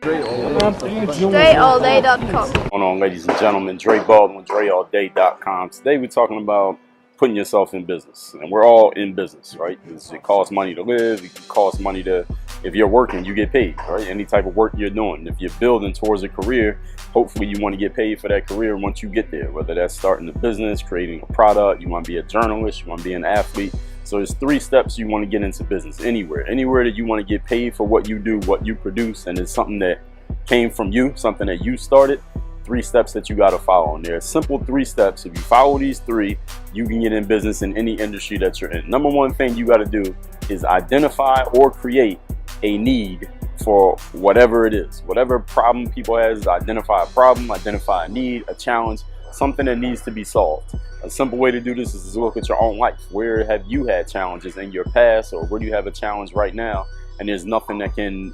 DreAllDay.com. What's going on, ladies and gentlemen? Dre Baldwin, DreAllDay.com. Today we're talking about putting yourself in business, and we're all in business, right? It costs money to live. It costs money to, if you're working, you get paid, right? Any type of work you're doing. If you're building towards a career, hopefully you want to get paid for that career once you get there, whether that's starting a business, creating a product, you want to be a journalist, you want to be an athlete. So there's 3 steps you want to get into business anywhere that you want to get paid for what you do, what you produce, and it's something that came from you, something that you started. 3 steps that you got to follow, and they're simple 3 steps. If you follow these 3, you can get in business in any industry that you're in. Number 1 thing you got to do is identify or create a need for whatever it is. Whatever problem people has, identify a problem, identify a need, a challenge, something that needs to be solved. A simple way to do this is to look at your own life. Where have you had challenges in your past, or where do you have a challenge right now and there's nothing that can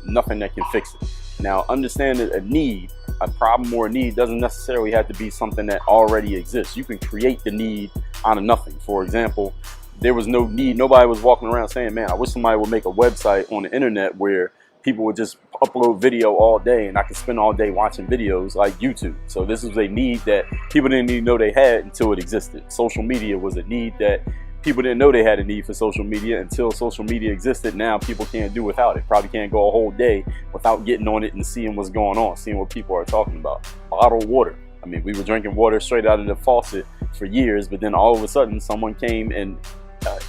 fix it? Now, understand that a need, a problem or a need doesn't necessarily have to be something that already exists. You can create the need out of nothing. For example, there was no need. Nobody was walking around saying, man, I wish somebody would make a website on the internet where people would just upload video all day and I could spend all day watching videos like YouTube. So this was a need that people didn't even know they had until it existed. Social media was a need that people didn't know they had a need for social media until social media existed. Now people can't do without it. Probably can't go a whole day without getting on it and seeing what's going on, seeing what people are talking about. Bottled water. I mean, we were drinking water straight out of the faucet for years, but then all of a sudden someone came and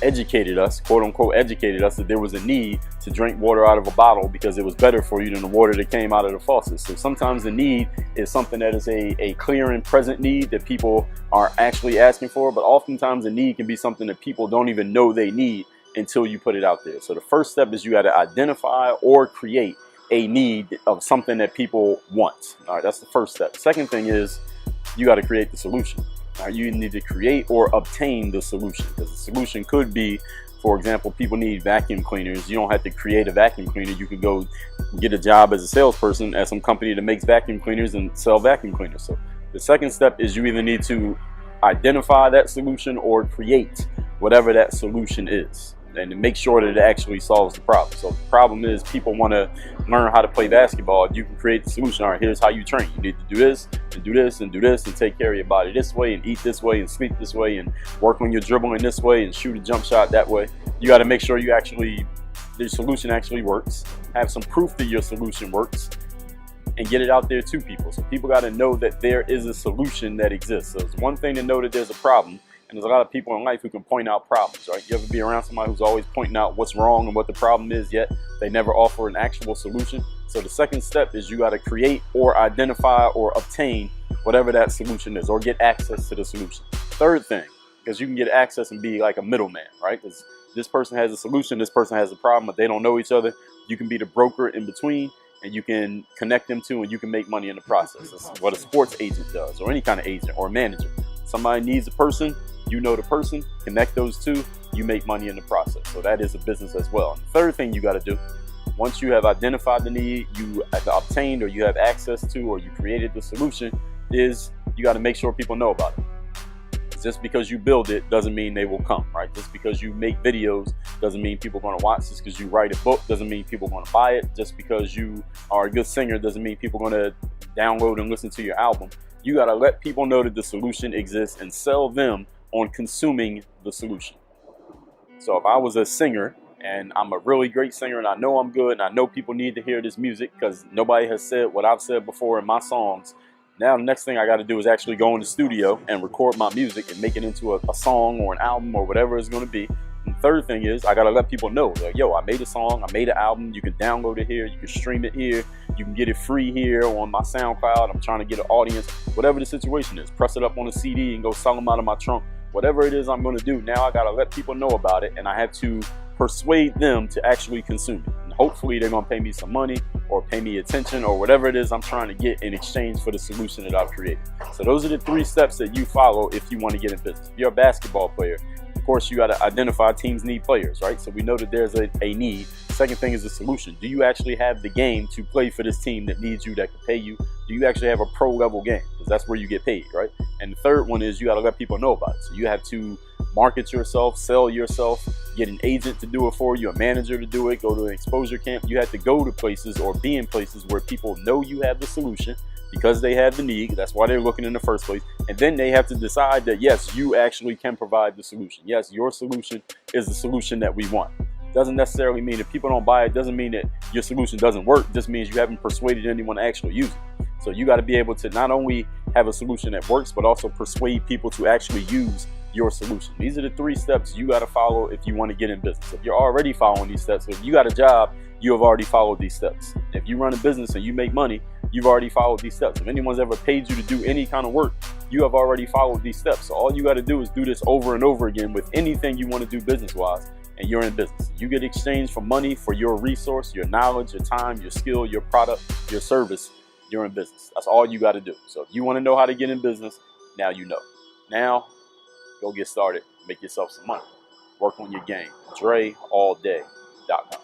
educated us, quote unquote educated us, that there was a need to drink water out of a bottle because it was better for you than the water that came out of the faucet. So sometimes the need is something that is a clear and present need that people are actually asking for, but oftentimes the need can be something that people don't even know they need until you put it out there. So the first step is you got to identify or create a need of something that people want. All right, that's the first step. Second thing is you got to create the solution. You need to create or obtain the solution, because the solution could be, for example, people need vacuum cleaners. You don't have to create a vacuum cleaner. You could go get a job as a salesperson at some company that makes vacuum cleaners and sell vacuum cleaners. So the second step is you either need to identify that solution or create whatever that solution is, and to make sure that it actually solves the problem. So the problem is people want to learn how to play basketball. You can create the solution. All right, here's how you train. You need to do this and do this and do this and take care of your body this way and eat this way and sleep this way and work on your dribbling this way and shoot a jump shot that way. You got to make sure the solution actually works. Have some proof that your solution works and get it out there to people. So people got to know that there is a solution that exists. So it's one thing to know that there's a problem. And there's a lot of people in life who can point out problems, right? You ever be around somebody who's always pointing out what's wrong and what the problem is, yet they never offer an actual solution? So the second step is you got to create or identify or obtain whatever that solution is, or get access to the solution. Third thing, because you can get access and be like a middleman, right? Because this person has a solution, this person has a problem, but they don't know each other. You can be the broker in between, and you can connect them to, and you can make money in the process. That's what a sports agent does, or any kind of agent or manager. Somebody needs a person, you know the person, connect those two, you make money in the process. So that is a business as well. And the third thing you got to do, once you have identified the need, you have obtained or you have access to, or you created the solution, is you got to make sure people know about it. Just because you build it doesn't mean they will come, right? Just because you make videos doesn't mean people are going to watch. Just because you write a book doesn't mean people are going to buy it. Just because you are a good singer doesn't mean people are going to download and listen to your album. You got to let people know that the solution exists and sell them on consuming the solution. So if I was a singer and I'm a really great singer and I know I'm good and I know people need to hear this music because nobody has said what I've said before in my songs, now the next thing I got to do is actually go in the studio and record my music and make it into a song or an album or whatever it's going to be. And the third thing is I got to let people know, like, yo, I made a song, I made an album, you can download it here, you can stream it here, you can get it free here on my SoundCloud, I'm trying to get an audience, whatever the situation is, press it up on a CD and go sell them out of my trunk. Whatever it is I'm going to do, now I got to let people know about it, and I have to persuade them to actually consume it. And hopefully they're going to pay me some money or pay me attention or whatever it is I'm trying to get in exchange for the solution that I've created. So those are the 3 steps that you follow if you want to get in business. If you're a basketball player, of course, you got to identify teams need players, right? So we know that there's a need. Second thing is the solution. Do you actually have the game to play for this team that needs you, that can pay you? Do you actually have a pro level game? Because that's where you get paid, right? And the third one is you got to let people know about it. So you have to market yourself, sell yourself, get an agent to do it for you, a manager to do it, go to an exposure camp. You have to go to places or be in places where people know you have the solution because they have the need. That's why they're looking in the first place. And then they have to decide that, yes, you actually can provide the solution. Yes, your solution is the solution that we want. Doesn't necessarily mean if people don't buy it, doesn't mean that your solution doesn't work. It just means you haven't persuaded anyone to actually use it. So you got to be able to not only have a solution that works, but also persuade people to actually use your solution. These are the 3 steps you got to follow if you want to get in business. If you're already following these steps, if you got a job, you have already followed these steps. If you run a business and you make money, you've already followed these steps. If anyone's ever paid you to do any kind of work, you have already followed these steps. So all you got to do is do this over and over again with anything you want to do business-wise, and you're in business. You get exchanged for money for your resource, your knowledge, your time, your skill, your product, your service. You're in business. That's all you got to do. So if you want to know how to get in business, now you know. Now, go get started. Make yourself some money. Work on your game. DreAllDay.com.